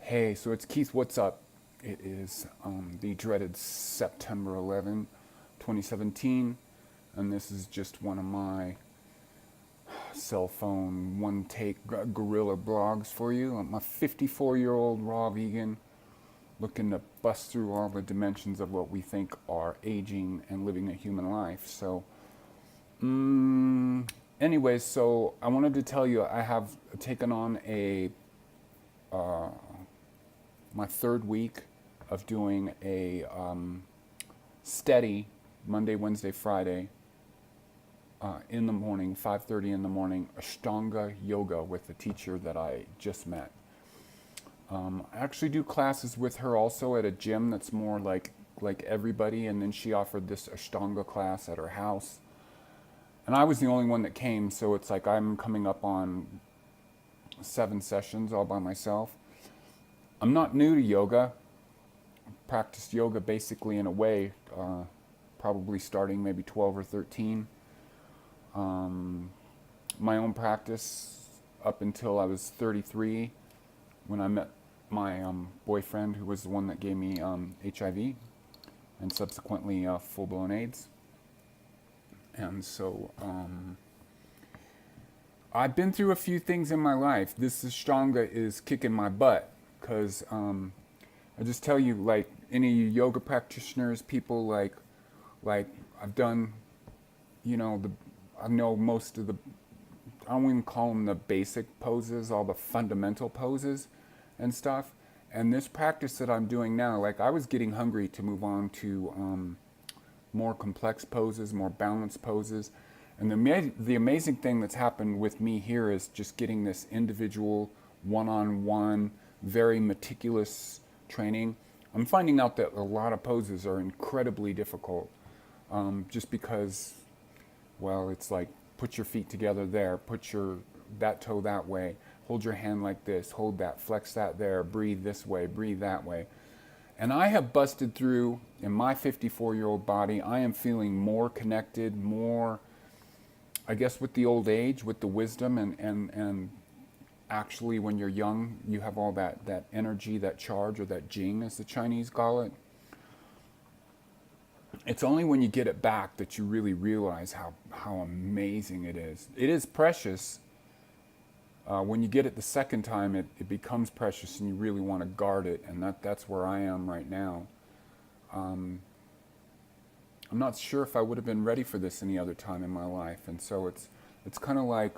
Hey, so it's Keith. What's up? It is the dreaded September 11, 2017, and this is just one of my cell phone one take guerrilla blogs for you. I'm a 54-year-old raw vegan looking to bust through all the dimensions of what we think are aging and living a human life. So, anyways, so I wanted to tell you I have taken on my third week of doing a steady Monday, Wednesday, Friday in the morning, 5:30 in the morning, Ashtanga yoga with a teacher that I just met. I actually do classes with her also at a gym that's more like everybody, and then she offered this Ashtanga class at her house. And I was the only one that came, so it's like I'm coming up on 7 sessions all by myself. I'm not new to yoga. I practiced yoga basically in a way, probably starting maybe 12 or 13. My own practice up until I was 33 when I met my boyfriend, who was the one that gave me HIV and subsequently full-blown AIDS. And so I've been through a few things in my life. This Ashtanga is kicking my butt. Because I just tell you, like any yoga practitioners, people like I've done, I know most of the, I don't even call them the basic poses, all the fundamental poses and stuff. And this practice that I'm doing now, like I was getting hungry to move on to more complex poses, more balanced poses. And the amazing thing that's happened with me here is just getting this individual, one-on-one, very meticulous training. I'm finding out that a lot of poses are incredibly difficult, just because, well, it's like put your feet together there, put that toe that way, hold your hand like this, hold that, flex that there, breathe this way, breathe that way. And I have busted through in my 54-year-old body. I am feeling more connected, more, I guess, with the old age, with the wisdom and actually, when you're young, you have all that energy, that charge, or that jing, as the Chinese call it. It's only when you get it back that you really realize how amazing it is. It is precious. When you get it the second time, it becomes precious, and you really want to guard it, and that's where I am right now. I'm not sure if I would have been ready for this any other time in my life, and so it's kind of like,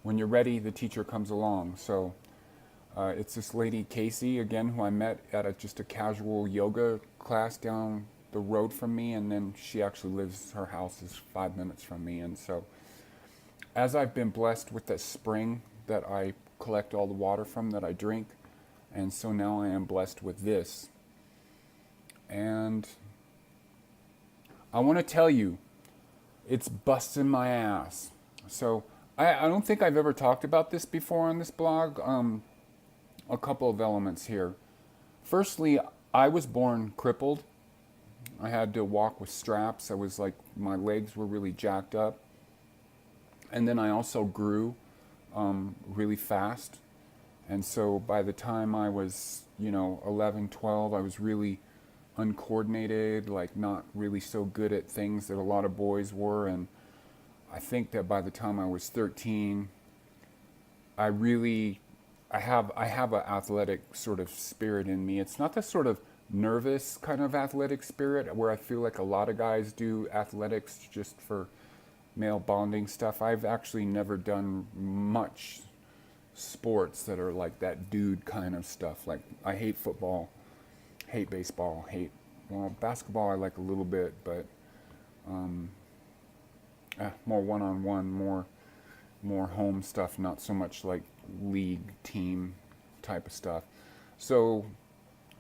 when you're ready, the teacher comes along. So it's this lady, Casey, again, who I met at just a casual yoga class down the road from me, and then she actually lives, her house is 5 minutes from me. And so as I've been blessed with that spring that I collect all the water from, that I drink, and so now I am blessed with this. And I want to tell you, it's busting my ass. So I don't think I've ever talked about this before on this blog. A couple of elements here. Firstly, I was born crippled. I had to walk with straps. I was like, my legs were really jacked up. And then I also grew really fast. And so by the time I was, 11, 12, I was really uncoordinated, like not really so good at things that a lot of boys were. And I think that by the time I was 13, I have an athletic sort of spirit in me. It's not the sort of nervous kind of athletic spirit where I feel like a lot of guys do athletics just for male bonding stuff. I've actually never done much sports that are like that dude kind of stuff. Like, I hate football, hate baseball, basketball I like a little bit, but more one-on-one, more home stuff, not so much like league team type of stuff. So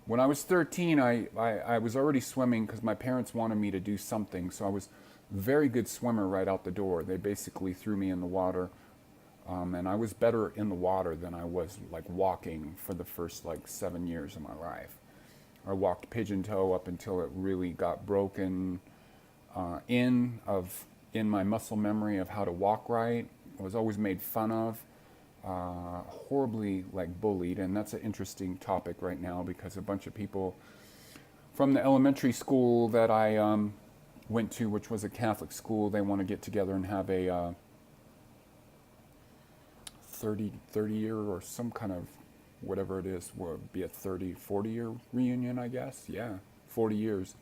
when I was 13, I was already swimming because my parents wanted me to do something. So I was a very good swimmer right out the door. They basically threw me in the water, and I was better in the water than I was like walking for the first like 7 years of my life. I walked pigeon toe up until it really got broken in my muscle memory of how to walk right. I was always made fun of horribly like bullied, and that's an interesting topic right now because a bunch of people from the elementary school that I went to, which was a Catholic school, they want to get together and have a 30 year or some kind of whatever it is, would be a 40 year reunion, I guess. Yeah, 40 years.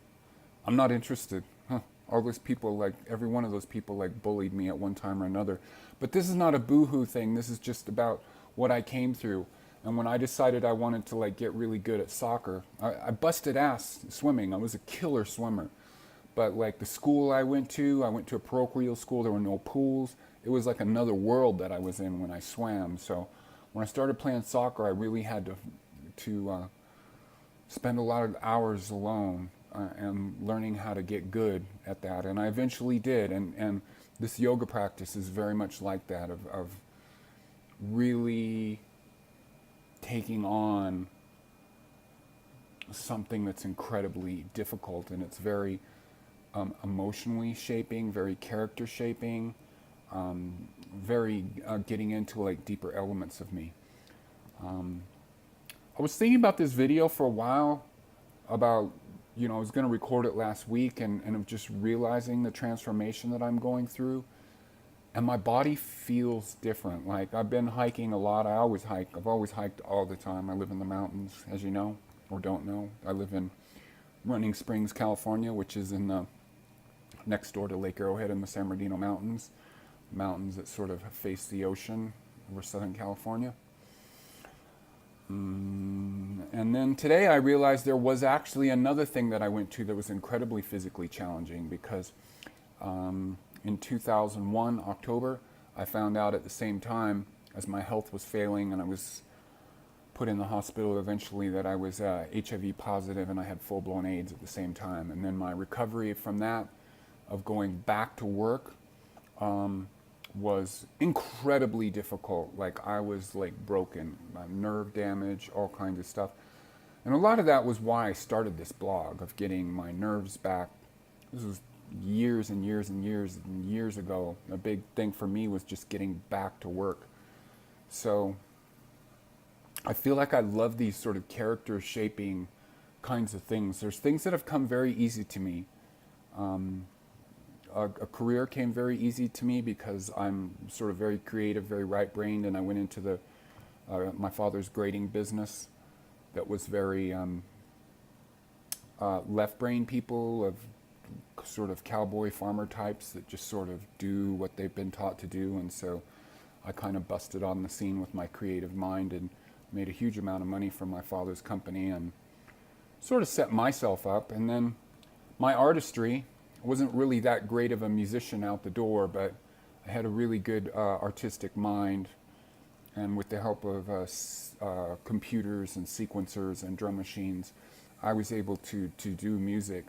I'm not interested. Huh. All those people, like every one of those people, like bullied me at one time or another. But this is not a boohoo thing. This is just about what I came through. And when I decided I wanted to like get really good at soccer, I busted ass swimming. I was a killer swimmer. But like the school I went to a parochial school. There were no pools. It was like another world that I was in when I swam. So when I started playing soccer, I really had to spend a lot of hours alone and learning how to get good at that. And I eventually did. And this yoga practice is very much like that, of really taking on something that's incredibly difficult, and it's very emotionally shaping, very character shaping, very getting into like deeper elements of me. I was thinking about this video for a while about, I was going to record it last week, and I'm just realizing the transformation that I'm going through. And my body feels different. Like I've been hiking a lot. I always hike. I've always hiked all the time. I live in the mountains, as you know, or don't know. I live in Running Springs, California, which is in the next door to Lake Arrowhead in the San Bernardino Mountains. Mountains that sort of face the ocean over Southern California. And then today I realized there was actually another thing that I went to that was incredibly physically challenging, because in 2001, October, I found out at the same time as my health was failing and I was put in the hospital eventually that I was HIV positive and I had full-blown AIDS at the same time. And then my recovery from that, of going back to work, was incredibly difficult. Like I was like broken, nerve damage, all kinds of stuff. And a lot of that was why I started this blog, of getting my nerves back. This was years and years and years and years ago. A big thing for me was just getting back to work. So I feel like I love these sort of character shaping kinds of things. There's things that have come very easy to me. A career came very easy to me because I'm sort of very creative, very right-brained, and I went into my father's grading business that was very left-brain people, of sort of cowboy farmer types that just sort of do what they've been taught to do. And so I kind of busted on the scene with my creative mind and made a huge amount of money from my father's company and sort of set myself up. And then my artistry, wasn't really that great of a musician out the door, but I had a really good artistic mind, and with the help of computers and sequencers and drum machines, I was able to do music,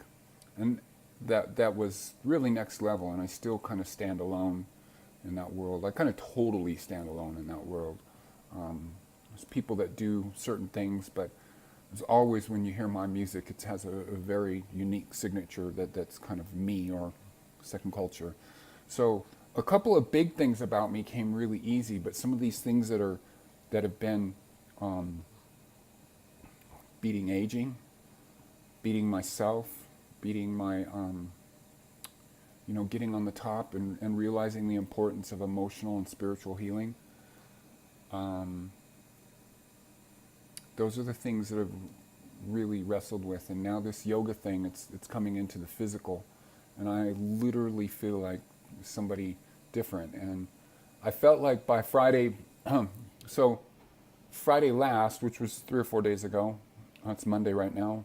and that was really next level. And I still kind of stand alone in that world. I kind of totally stand alone in that world. There's people that do certain things, but as always, when you hear my music, it has a very unique signature that's kind of me, or second culture. So a couple of big things about me came really easy, but some of these things that have been beating aging, beating myself, beating my, getting on the top and realizing the importance of emotional and spiritual healing. Those are the things that I've really wrestled with. And now this yoga thing, it's coming into the physical. And I literally feel like somebody different. And I felt like by Friday, so Friday last, which was 3 or 4 days ago, it's Monday right now,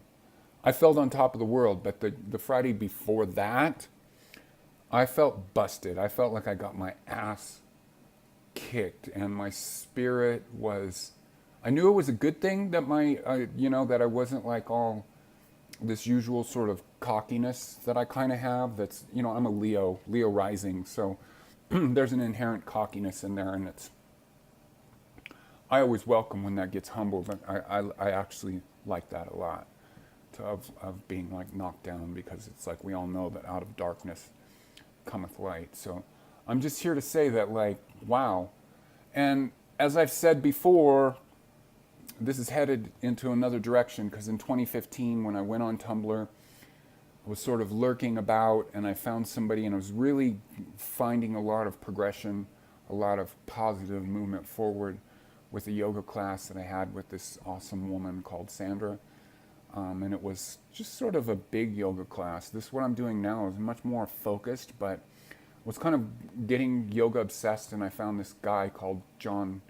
I felt on top of the world. But the Friday before that, I felt busted. I felt like I got my ass kicked, and my spirit was... I knew it was a good thing that that I wasn't like all this usual sort of cockiness that I kind of have. That's, I'm a Leo rising, so there's an inherent cockiness in there, and I always welcome when that gets humbled. I actually like that a lot, of being like knocked down, because it's like we all know that out of darkness cometh light. So I'm just here to say that, like, wow. And as I've said before, this is headed into another direction, because in 2015, when I went on Tumblr, I was sort of lurking about, and I found somebody, and I was really finding a lot of progression, a lot of positive movement forward with a yoga class that I had with this awesome woman called Sandra. And it was just sort of a big yoga class. This, what I'm doing now, is much more focused, but was kind of getting yoga obsessed, and I found this guy called John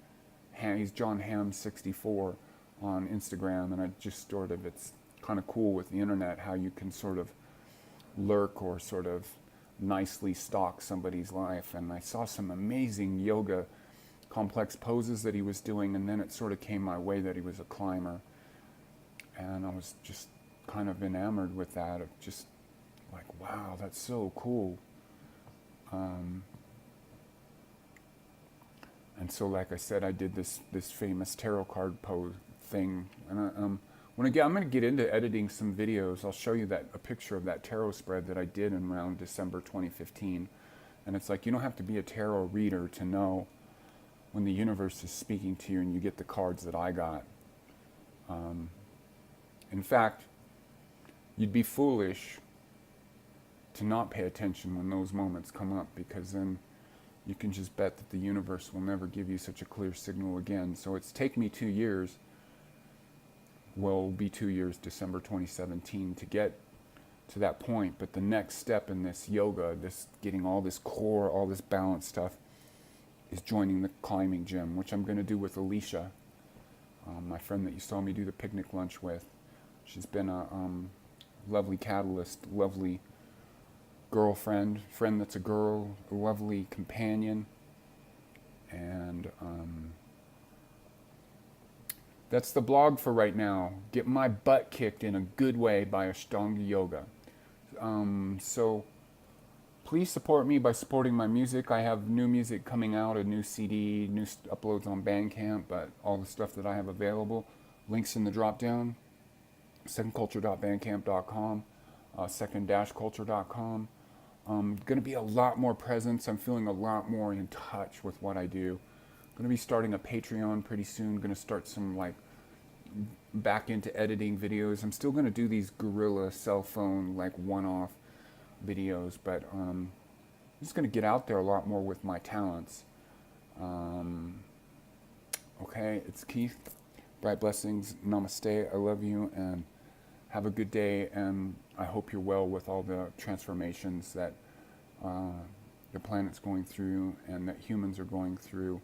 Ham. He's John Ham 64 on Instagram, and I just sort of, it's kind of cool with the internet how you can sort of lurk or sort of nicely stalk somebody's life. And I saw some amazing yoga complex poses that he was doing, and then it sort of came my way that he was a climber, and I was just kind of enamored with that, of just like, wow, that's so cool. And so, like I said, I did this famous tarot card pose thing, and I'm going to get into editing some videos. I'll show you a picture of that tarot spread that I did in around December 2015. And it's like, you don't have to be a tarot reader to know when the universe is speaking to you and you get the cards that I got. In fact, you'd be foolish to not pay attention when those moments come up, because then you can just bet that the universe will never give you such a clear signal again. So it's taken me 2 years, will be 2 years, December 2017, to get to that point. But the next step in this yoga, this getting all this core, all this balance stuff, is joining the climbing gym, which I'm going to do with Alicia, my friend that you saw me do the picnic lunch with. She's been a lovely catalyst, lovely girlfriend, friend that's a girl, a lovely companion, and that's the blog for right now. Get my butt kicked in a good way by Ashtanga yoga. So please support me by supporting my music. I have new music coming out, a new CD, new uploads on Bandcamp, but all the stuff that I have available, links in the drop down, secondculture.bandcamp.com, second-culture.com. Going to be a lot more presence. I'm feeling a lot more in touch with what I do. Going to be starting a Patreon pretty soon. Going to start some like back into editing videos. I'm still going to do these guerrilla cell phone like one-off videos, but I'm just going to get out there a lot more with my talents. Okay, it's Keith. Bright blessings. Namaste. I love you, and have a good day, and I hope you're well with all the transformations that the planet's going through and that humans are going through,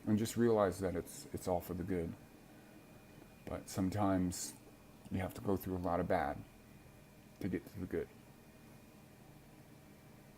and just realize that it's all for the good. But sometimes you have to go through a lot of bad to get to the good.